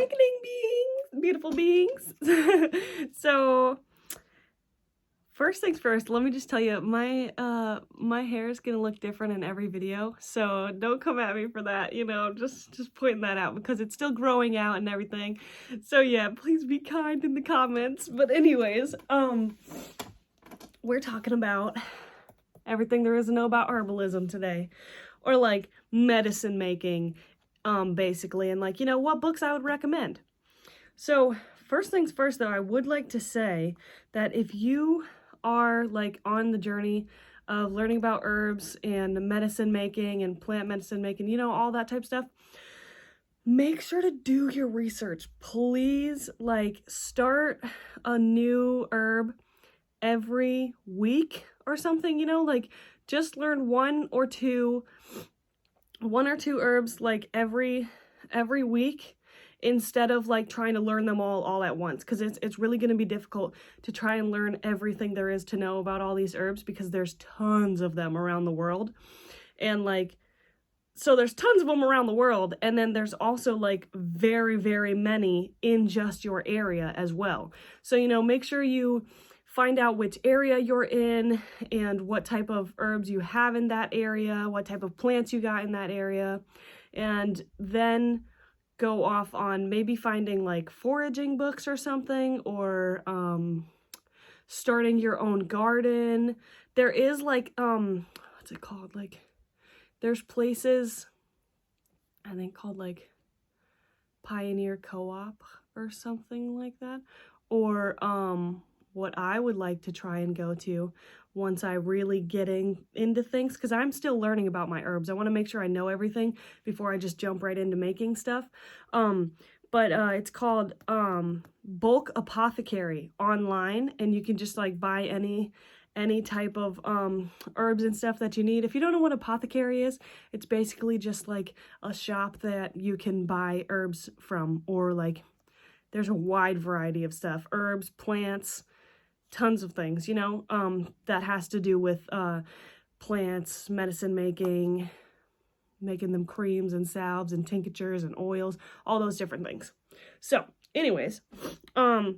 awakening beings, beautiful beings. So first things first, let me just tell you, my hair is gonna look different in every video, so don't come at me for that, you know, just pointing that out because it's still growing out and everything. So yeah, please be kind in the comments. But anyways, we're talking about everything there is to know about herbalism today, or like medicine making, basically, and like, you know, what books I would recommend. So first things first though, I would like to say that if you are like on the journey of learning about herbs and medicine making and plant medicine making, you know, all that type of stuff, make sure to do your research. Please, like, start a new herb every week or something, you know, like just learn one or two herbs like every week, instead of like trying to learn them all at once, because it's really going to be difficult to try and learn everything there is to know about all these herbs, because there's tons of them around the world. And like, so there's tons of them around the world, and then there's also like very, very many in just your area as well. So, you know, make sure you find out which area you're in and what type of herbs you have in that area, what type of plants you got in that area, and then go off on maybe finding like foraging books or something, or starting your own garden. There is like, what's it called? Like, there's places, I think, called like Pioneer Co-op or something like that. Or what I would like to try and go to once I really getting into things, because I'm still learning about my herbs. I want to make sure I know everything before I just jump right into making stuff. But it's called Bulk Apothecary online, and you can just like buy any type of herbs and stuff that you need. If you don't know what apothecary is, it's basically just like a shop that you can buy herbs from, or like there's a wide variety of stuff, herbs, plants, tons of things, you know, that has to do with plants, medicine making them creams and salves and tinctures and oils, all those different things. So anyways, I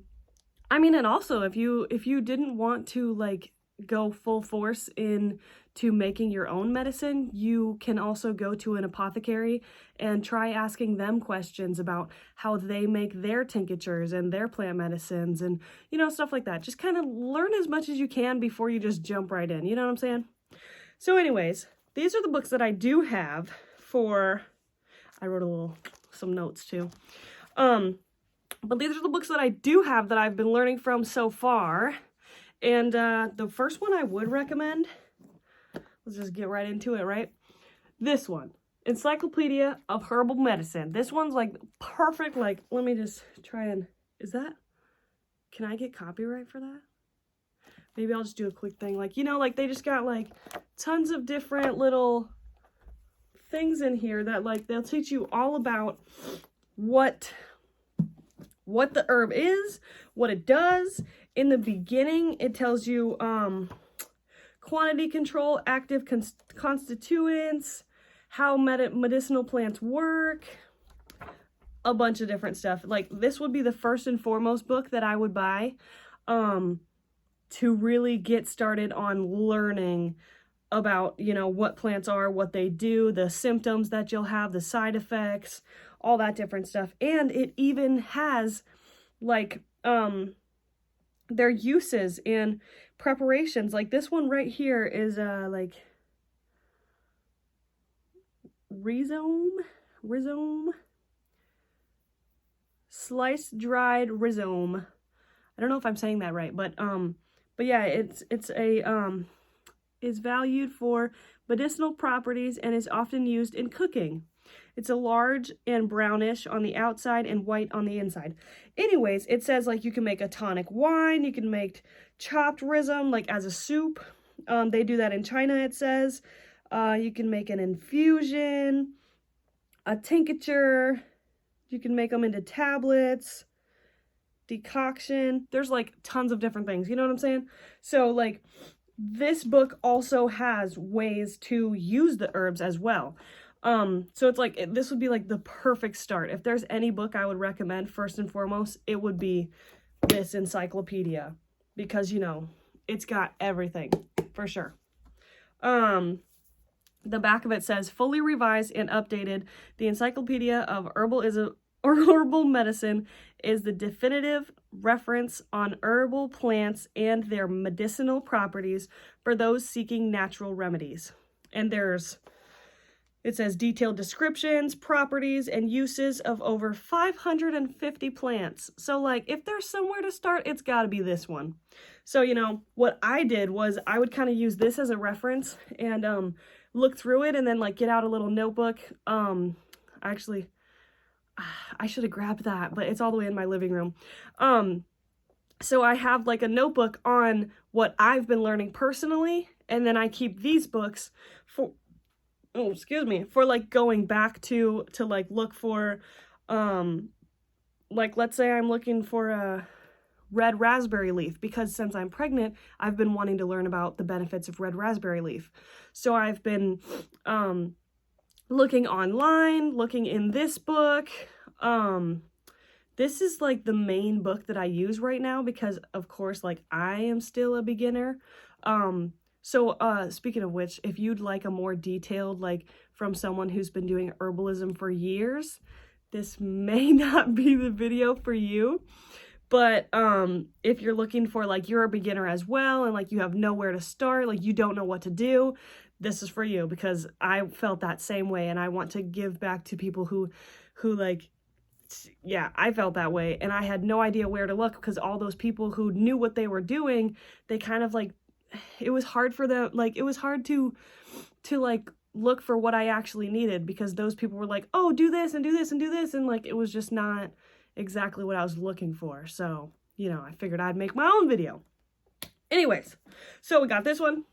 mean, and also if you didn't want to like go full force into making your own medicine, you can also go to an apothecary and try asking them questions about how they make their tinctures and their plant medicines and, you know, stuff like that. Just kind of learn as much as you can before you just jump right in, you know what I'm saying? So anyways, these are the books that I do have for, I wrote some notes too. But these are the books that I do have that I've been learning from so far. And the first one I would recommend, let's just get right into it, right? This one, Encyclopedia of Herbal Medicine. This one's like perfect. Like, let me just try and, can I get copyright for that? Maybe I'll just do a quick thing. Like, you know, like they just got like tons of different little things in here that like they'll teach you all about what the herb is, what it does. In the beginning, it tells you quantity control, active constituents, how medicinal plants work, a bunch of different stuff. Like, this would be the first and foremost book that I would buy to really get started on learning about, you know, what plants are, what they do, the symptoms that you'll have, the side effects, all that different stuff. And it even has like their uses and preparations. Like this one right here is like rhizome, sliced dried rhizome. I don't know if I'm saying that right, but yeah, it's is valued for medicinal properties and is often used in cooking. It's a large and brownish on the outside and white on the inside. Anyways, it says like you can make a tonic wine, you can make chopped rhizome like as a soup. They do that in China, it says. You can make an infusion, a tincture, you can make them into tablets, decoction. There's like tons of different things, you know what I'm saying? So like this book also has ways to use the herbs as well. So it's like, this would be like the perfect start. If there's any book I would recommend, first and foremost, it would be this encyclopedia, because, you know, it's got everything for sure. The back of it says, fully revised and updated, the Encyclopedia of Herbal Medicine is the definitive reference on herbal plants and their medicinal properties for those seeking natural remedies. And it says detailed descriptions, properties, and uses of over 550 plants. So, like, if there's somewhere to start, it's got to be this one. So, you know, what I did was I would kind of use this as a reference and look through it, and then, like, get out a little notebook. Actually, I should have grabbed that, but it's all the way in my living room. So I have, like, a notebook on what I've been learning personally, and then I keep these books for like going back to like look for, like, let's say I'm looking for a red raspberry leaf, because since I'm pregnant, I've been wanting to learn about the benefits of red raspberry leaf. So I've been looking online, looking in this book. This is like the main book that I use right now because, of course, like, I am still a beginner. So speaking of which, if you'd like a more detailed, like, from someone who's been doing herbalism for years, this may not be the video for you. But if you're looking for, like, you're a beginner as well, and, like, you have nowhere to start, like, you don't know what to do, this is for you, because I felt that same way, and I want to give back to people who like, yeah, I felt that way, and I had no idea where to look, because all those people who knew what they were doing, they kind of, like, it was hard for them, like, it was hard to like look for what I actually needed, because those people were like, oh, do this and do this and do this, and, like, it was just not exactly what I was looking for. So, you know, I figured I'd make my own video. Anyways, so we got this one.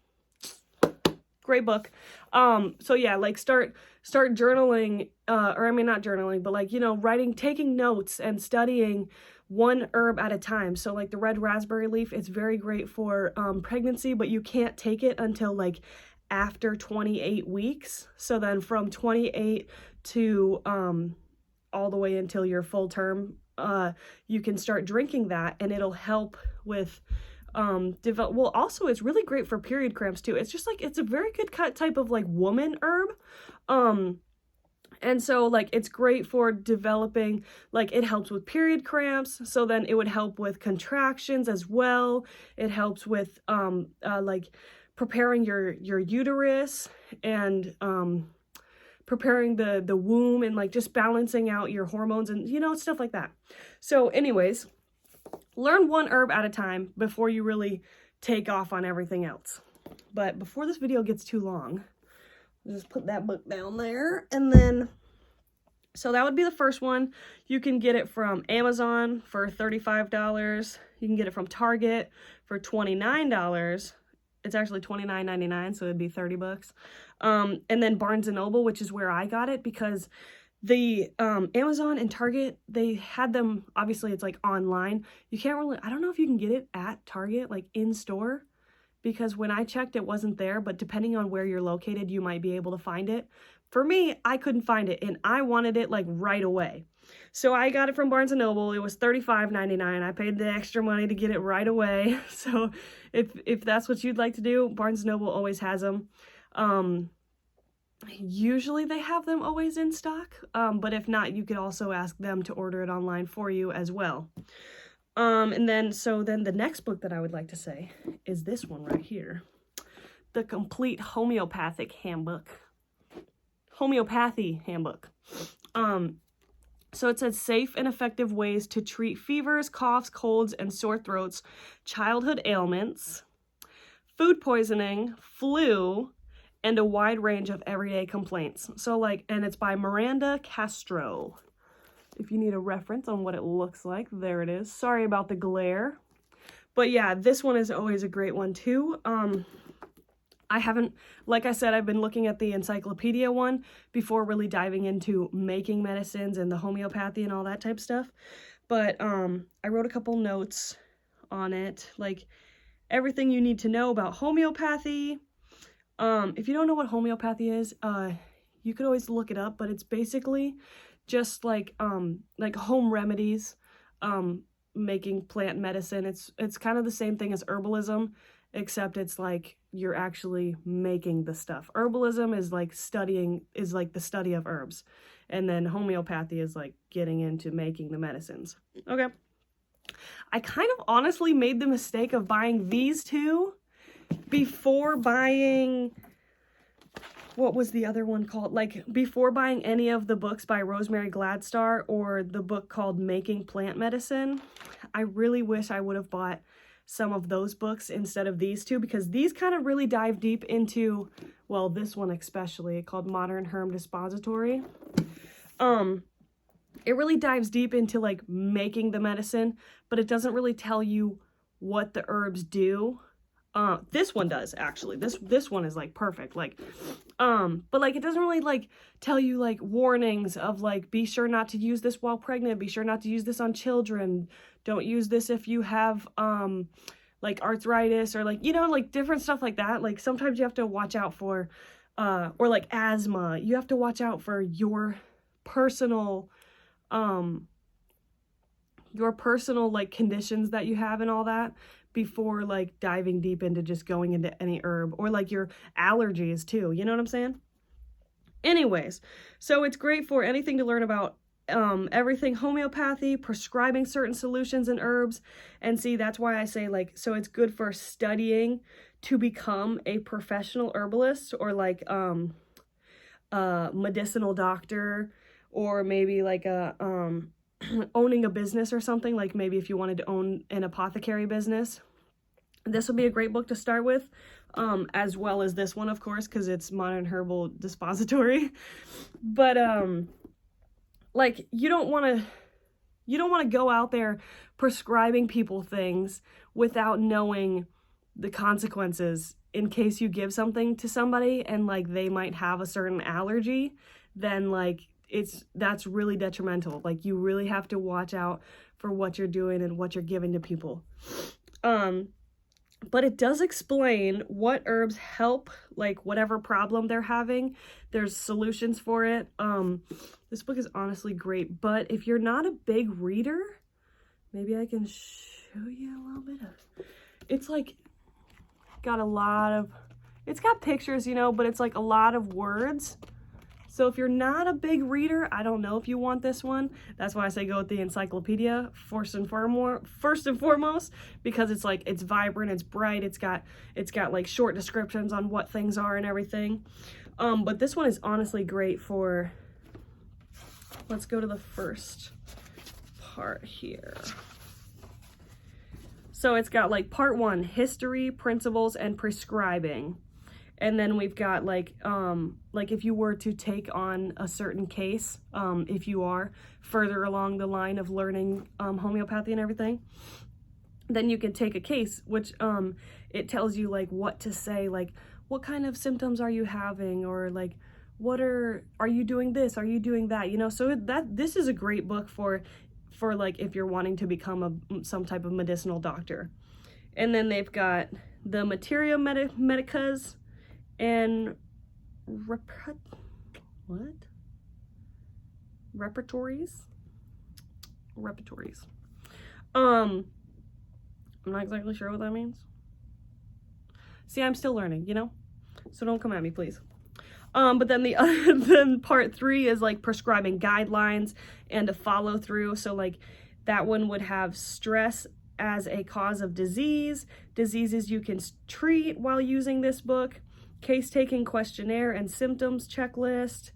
Great book. So yeah, like, start journaling, or I mean, not journaling, but, like, you know, taking notes and studying one herb at a time. So, like, the red raspberry leaf, it's very great for pregnancy, but you can't take it until, like, after 28 weeks. So then from 28 to all the way until your full term, you can start drinking that, and it'll help with well, also, it's really great for period cramps too. It's just, like, it's a very good type of, like, woman herb. And so, like, it's great for developing, like, it helps with period cramps. So then it would help with contractions as well. It helps with like, preparing your uterus, and preparing the womb, and, like, just balancing out your hormones, and, you know, stuff like that. So anyways, learn one herb at a time before you really take off on everything else. But before this video gets too long, I'll just put that book down there. And then, so that would be the first one. You can get it from Amazon for $35. You can get it from Target for $29. It's actually $29.99, so it'd be 30 bucks. And then Barnes & Noble, which is where I got it, because the Amazon and Target, they had them, obviously it's, like, online. You can't really, I don't know if you can get it at Target, like, in store, because when I checked, it wasn't there, but depending on where you're located, you might be able to find it. For me, I couldn't find it, and I wanted it, like, right away. So I got it from Barnes & Noble. It was $35.99. I paid the extra money to get it right away. So if that's what you'd like to do, Barnes & Noble always has them. Usually they have them always in stock, but if not, you could also ask them to order it online for you as well. And then the next book that I would like to say is this one right here, The Complete Homeopathy Handbook. So it says safe and effective ways to treat fevers, coughs, colds, and sore throats, childhood ailments, food poisoning, flu, and a wide range of everyday complaints. So, like, and it's by Miranda Castro. If you need a reference on what it looks like, there it is. Sorry about the glare. But yeah, this one is always a great one too. I haven't, like I said, I've been looking at the encyclopedia one before really diving into making medicines and the homeopathy and all that type of stuff. But I wrote a couple notes on it, like everything you need to know about homeopathy. If you don't know what homeopathy is, you could always look it up, but it's basically just like home remedies, making plant medicine. It's kind of the same thing as herbalism, except it's like you're actually making the stuff. Herbalism is like the study of herbs, and then homeopathy is like getting into making the medicines. Okay. I kind of honestly made the mistake of buying these two before buying, what was the other one called? Like, before buying any of the books by Rosemary Gladstar or the book called Making Plant Medicine. I really wish I would have bought some of those books instead of these two, because these kind of really dive deep into, well, this one especially, called Modern Herb Dispository. It really dives deep into like making the medicine, but it doesn't really tell you what the herbs do. This one does, actually. This one is like perfect. Like, but like it doesn't really like tell you like warnings of like, be sure not to use this while pregnant, be sure not to use this on children, don't use this if you have like arthritis, or like, you know, like different stuff like that. Like sometimes you have to watch out for or like asthma, you have to watch out for your personal like conditions that you have and all that before like diving deep into just going into any herb, or like your allergies too, you know what I'm saying? Anyways, so it's great for anything to learn about everything homeopathy, prescribing certain solutions and herbs. And see, that's why I say like, so it's good for studying to become a professional herbalist, or like medicinal doctor, or maybe like a owning a business or something. Like maybe if you wanted to own an apothecary business, this would be a great book to start with, as well as this one, of course, because it's Modern Herbal Dispository. But like you don't want to go out there prescribing people things without knowing the consequences in case you give something to somebody and like they might have a certain allergy. Then like that's really detrimental. Like you really have to watch out for what you're doing and what you're giving to people. But it does explain what herbs help like whatever problem they're having. There's solutions for it. This book is honestly great, but if you're not a big reader, maybe I can show you a little bit of, it's like got a lot of, it's got pictures, you know, but it's like a lot of words. So if you're not a big reader, I don't know if you want this one. That's why I say go with the encyclopedia first and foremost, because it's like, it's vibrant, it's bright, it's got like short descriptions on what things are and everything. But this one is honestly great for, let's go to the first part here. So it's got like part 1, history, principles, and prescribing. And then we've got like if you were to take on a certain case, if you are further along the line of learning homeopathy and everything, then you can take a case, which it tells you like what to say, like what kind of symptoms are you having, or like what are you doing this, are you doing that, you know? So this is a great book for like if you're wanting to become some type of medicinal doctor. And then they've got the Materia Medicas and repertories. I'm not exactly sure what that means. See, I'm still learning, you know, so don't come at me, please. But then then part 3 is like prescribing guidelines and a follow through. So like that one would have stress as a cause of diseases you can treat while using this book, case taking questionnaire and symptoms checklist,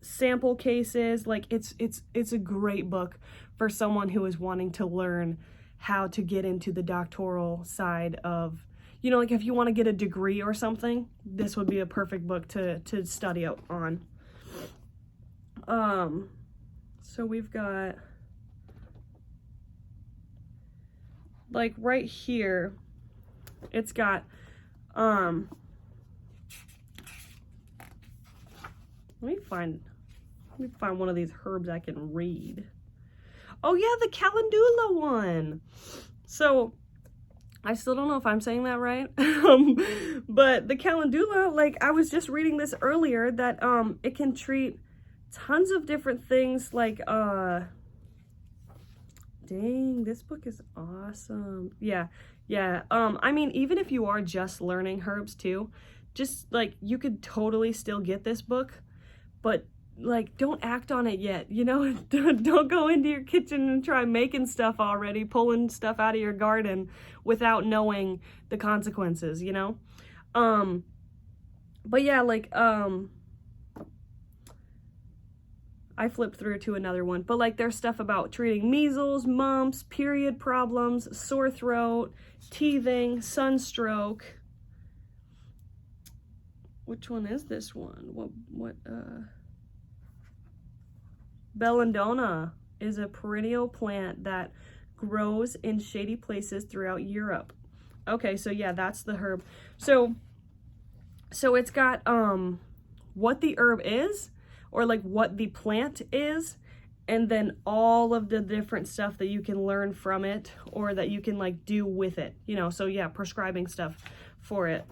sample cases. Like it's a great book for someone who is wanting to learn how to get into the doctoral side of, you know, like if you want to get a degree or something, this would be a perfect book to study on. So we've got like right here, it's got let me find one of these herbs I can read. Oh yeah, the calendula one. So I still don't know if I'm saying that right. But the calendula, like I was just reading this earlier, that it can treat tons of different things, like dang, this book is awesome. Yeah, yeah. I mean, even if you are just learning herbs too, just like you could totally still get this book, but like don't act on it yet, you know? Don't go into your kitchen and try making stuff already, pulling stuff out of your garden without knowing the consequences, you know? But yeah, like I flipped through to another one, but like there's stuff about treating measles, mumps, period problems, sore throat, teething, sunstroke. Which one is this one? Belladonna is a perennial plant that grows in shady places throughout Europe. Okay, so yeah, that's the herb. So it's got what the herb is, or like what the plant is, and then all of the different stuff that you can learn from it, or that you can like do with it, you know. So yeah, prescribing stuff for it.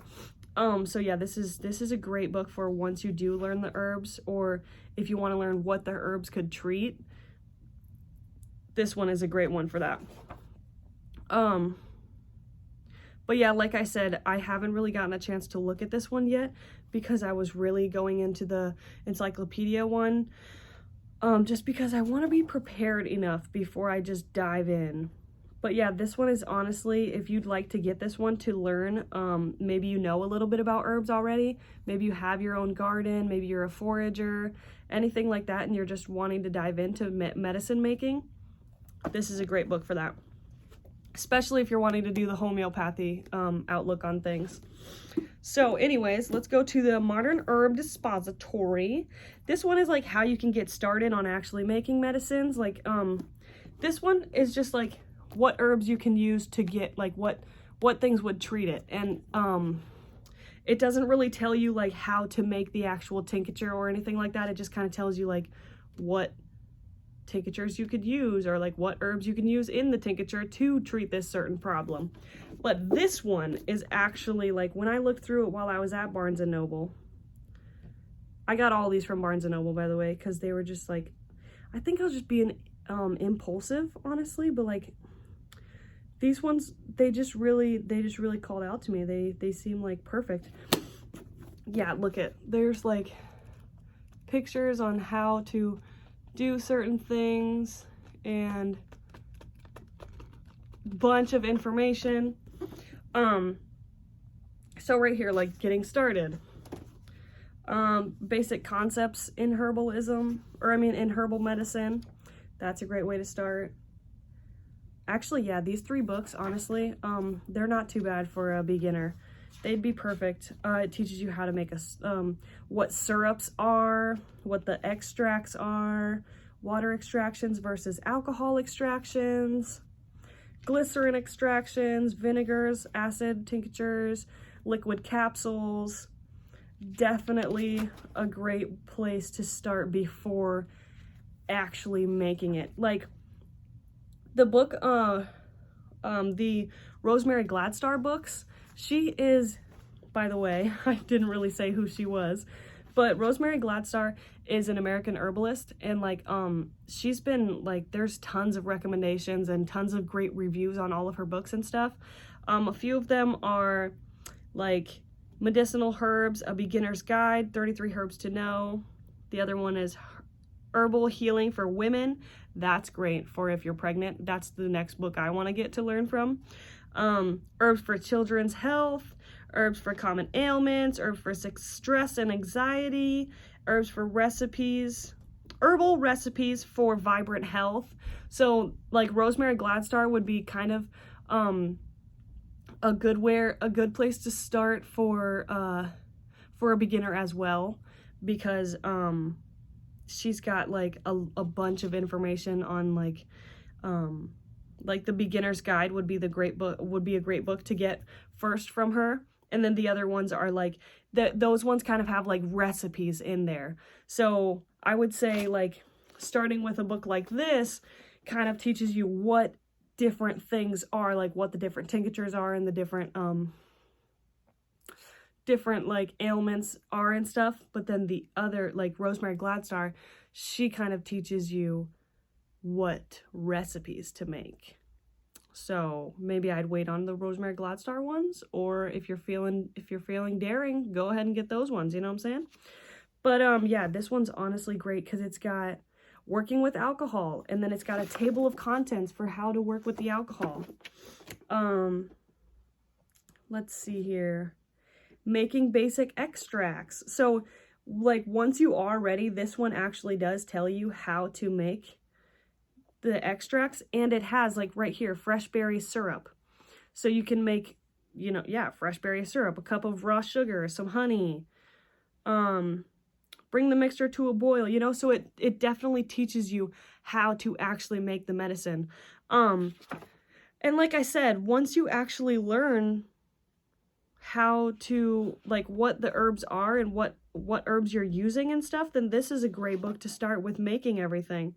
So yeah, this is a great book for once you do learn the herbs, or if you want to learn what the herbs could treat. This one is a great one for that. But yeah, like I said, I haven't really gotten a chance to look at this one yet because I was really going into the encyclopedia one, just because I want to be prepared enough before I just dive in. But yeah, this one is honestly, if you'd like to get this one to learn, maybe you know a little bit about herbs already, maybe you have your own garden, maybe you're a forager, anything like that, and you're just wanting to dive into medicine making, this is a great book for that. Especially if you're wanting to do the homeopathy outlook on things. So anyways, let's go to the Modern Herb Dispository. This one is like how you can get started on actually making medicines. Like this one is just like what herbs you can use to get, like what things would treat it. And it doesn't really tell you like how to make the actual tincture or anything like that. It just kind of tells you like what tinctures you could use, or like what herbs you can use in the tincture to treat this certain problem. But this one is actually, like, when I looked through it while I was at Barnes & Noble, I got all these from Barnes & Noble, by the way, because they were just like, I think I was just being impulsive, honestly, but like these ones, they just really called out to me. They seem like perfect. Yeah, look at, there's like pictures on how to do certain things and bunch of information. So right here, like getting started, basic concepts in herbalism, or I mean in herbal medicine. That's a great way to start. Actually, yeah, these 3 books, honestly, they're not too bad for a beginner. They'd be perfect. It teaches you how to make what syrups are, what the extracts are, water extractions versus alcohol extractions, glycerin extractions, vinegars, acid tinctures, liquid capsules. Definitely a great place to start before actually making it. Like the book, the Rosemary Gladstar books, she is, by the way, I didn't really say who she was, but Rosemary Gladstar is an American herbalist, and like she's been like, there's tons of recommendations and tons of great reviews on all of her books and stuff. A few of them are like Medicinal Herbs, A Beginner's Guide, 33 Herbs to Know. The other one is Herbal Healing for Women. That's great for if you're pregnant. That's the next book I want to get to learn from. Herbs for Children's Health, Herbs for Common Ailments, Herbs for Stress and Anxiety, Herbs for Recipes, Herbal Recipes for Vibrant Health. So like Rosemary Gladstar would be kind of a good place to start for a beginner as well, because she's got like a bunch of information on like the Beginner's Guide would be a great book to get first from her, and then the other ones are like those ones kind of have like recipes in there. So I would say like starting with a book like this kind of teaches you what different things are, like what the different tinctures are and the different like ailments are and stuff. But then the other, like Rosemary Gladstar, she kind of teaches you what recipes to make. So maybe I'd wait on the Rosemary Gladstar ones, or if you're feeling daring, go ahead and get those ones, you know what I'm saying? But yeah, this one's honestly great because it's got working with alcohol, and then it's got a table of contents for how to work with the alcohol. Let's see here. Making basic extracts. So like once you are ready, this one actually does tell you how to make the extracts, and it has like right here, fresh berry syrup. So you can make, you know, yeah, fresh berry syrup, a cup of raw sugar, some honey, bring the mixture to a boil, you know, so it definitely teaches you how to actually make the medicine. And like I said, once you actually learn how to, like, what the herbs are and what herbs you're using and stuff, then this is a great book to start with making everything.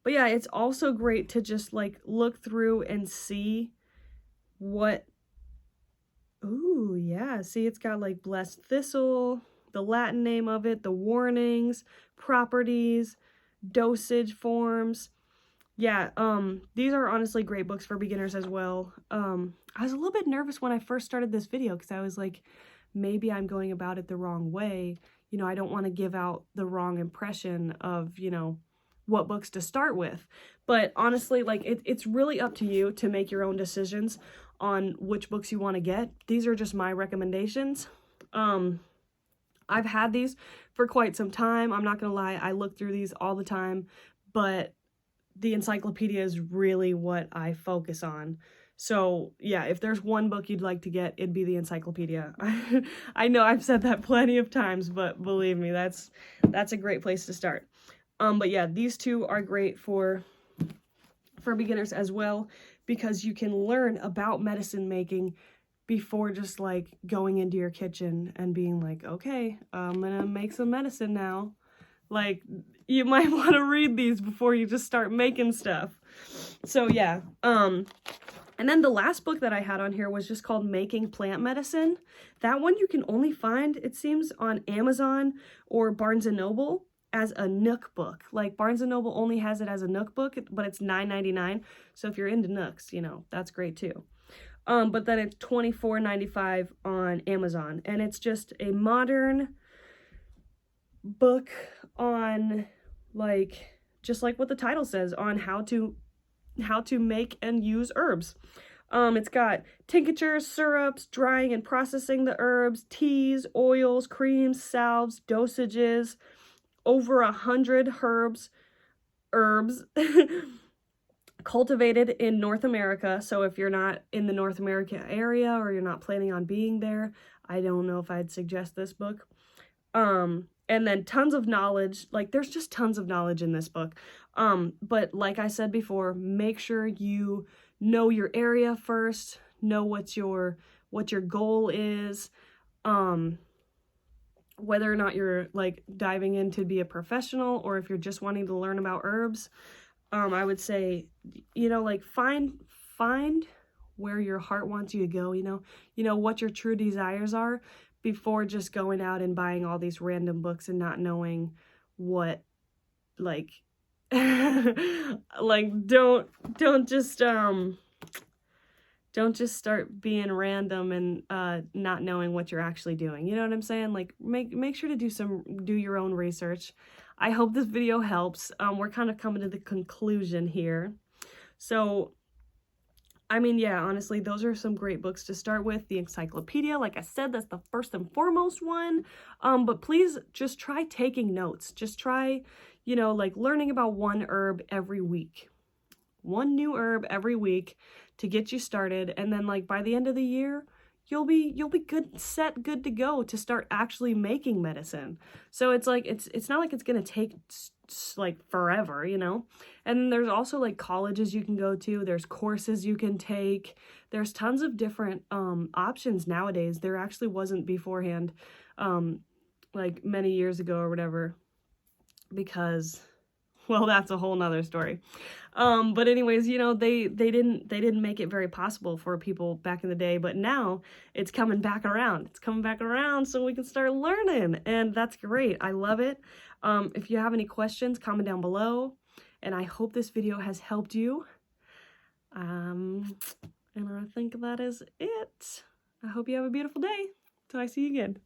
But yeah, it's also great to just like look through and see what, ooh, yeah, see, it's got like blessed thistle, the Latin name of it, the warnings, properties, dosage forms. Yeah, these are honestly great books for beginners as well. I was a little bit nervous when I first started this video because I was like, maybe I'm going about it the wrong way. You know, I don't want to give out the wrong impression of, you know, what books to start with. But honestly, like it's really up to you to make your own decisions on which books you want to get. These are just my recommendations. I've had these for quite some time. I'm not gonna lie, I look through these all the time, but the encyclopedia is really what I focus on. So yeah, if there's one book you'd like to get, it'd be the encyclopedia. I know I've said that plenty of times, but believe me, that's a great place to start. But yeah, these two are great for beginners as well, because you can learn about medicine making before just like going into your kitchen and being like, okay, I'm gonna make some medicine now. Like, you might want to read these before you just start making stuff. So yeah, and then the last book that I had on here was just called Making Plant Medicine. That one you can only find, it seems, on Amazon or Barnes & Noble as a Nook book. Like, Barnes & Noble only has it as a Nook book, but it's $9.99. So if you're into Nooks, you know, that's great too. But then it's $24.95 on Amazon. And it's just a modern book on, like, just like what the title says, on how to make and use herbs. It's got tinctures, syrups, drying and processing the herbs, teas, oils, creams, salves, dosages, over 100 herbs cultivated in North America. So if you're not in the North America area or you're not planning on being there, I don't know if I'd suggest this book. And then tons of knowledge, like there's just tons of knowledge in this book. But like I said before, make sure you know your area first, know what your goal is, whether or not you're like diving in to be a professional or if you're just wanting to learn about herbs. I would say, you know, like find where your heart wants you to go, you know what your true desires are, before just going out and buying all these random books and not knowing what, like, like, don't just start being random and not knowing what you're actually doing. You know what I'm saying? Like, make sure to do your own research. I hope this video helps. We're kind of coming to the conclusion here. So, I mean, yeah, honestly, those are some great books to start with. The encyclopedia, like I said, that's the first and foremost one. But please just try taking notes. Just try, you know, like learning about one herb every week. One new herb every week to get you started. And then like by the end of the year, you'll be good to go to start actually making medicine. So it's like, it's not like it's going to take like forever, you know? And there's also like colleges you can go to, there's courses you can take, there's tons of different options nowadays. There actually wasn't beforehand, like many years ago or whatever, because well, that's a whole nother story. But anyways, you know, they didn't make it very possible for people back in the day, but now it's coming back around. It's coming back around so we can start learning, and that's great. I love it. If you have any questions, comment down below, and I hope this video has helped you. And I think that is it. I hope you have a beautiful day. Till I see you again.